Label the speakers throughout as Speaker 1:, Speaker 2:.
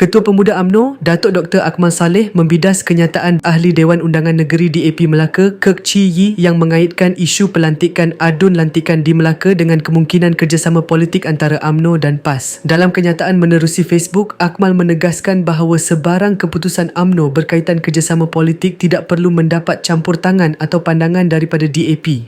Speaker 1: Ketua Pemuda UMNO, Datuk Dr. Akmal Saleh membidas kenyataan Ahli Dewan Undangan Negeri DAP Melaka, Kek Chee Yee yang mengaitkan isu pelantikan adun lantikan di Melaka dengan kemungkinan kerjasama politik antara UMNO dan PAS. Dalam kenyataan menerusi Facebook, Akmal menegaskan bahawa sebarang keputusan UMNO berkaitan kerjasama politik tidak perlu mendapat campur tangan atau pandangan daripada DAP.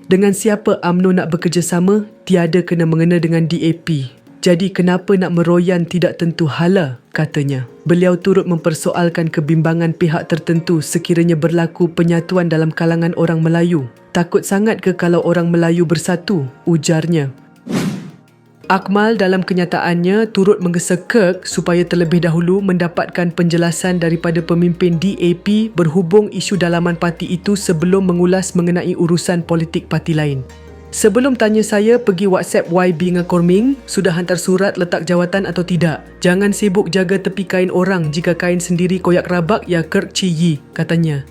Speaker 1: Dengan siapa UMNO nak bekerjasama, tiada kena-mengena dengan DAP. Jadi kenapa nak meroyan tidak tentu hala, katanya. Beliau turut mempersoalkan kebimbangan pihak tertentu sekiranya berlaku penyatuan dalam kalangan orang Melayu. Takut sangat ke kalau orang Melayu bersatu, ujarnya. Akmal dalam kenyataannya turut menggesa Kek supaya terlebih dahulu mendapatkan penjelasan daripada pemimpin DAP berhubung isu dalaman parti itu sebelum mengulas mengenai urusan politik parti lain. Sebelum tanya saya pergi WhatsApp YB dengan Korming, sudah hantar surat letak jawatan atau tidak? Jangan sibuk jaga tepi kain orang jika kain sendiri koyak rabak ya Kek Chee Yee, katanya.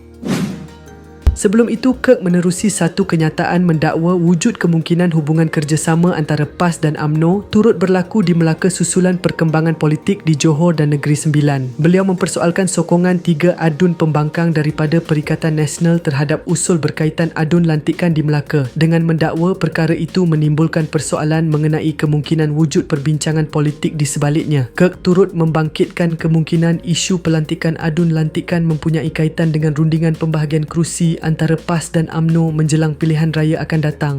Speaker 1: Sebelum itu, Kek menerusi satu kenyataan mendakwa wujud kemungkinan hubungan kerjasama antara PAS dan UMNO turut berlaku di Melaka susulan perkembangan politik di Johor dan Negeri Sembilan. Beliau mempersoalkan sokongan 3 adun pembangkang daripada Perikatan Nasional terhadap usul berkaitan adun lantikan di Melaka dengan mendakwa perkara itu menimbulkan persoalan mengenai kemungkinan wujud perbincangan politik di sebaliknya. Kek turut membangkitkan kemungkinan isu pelantikan adun lantikan mempunyai kaitan dengan rundingan pembahagian kerusi antara PAS dan UMNO menjelang pilihan raya akan datang.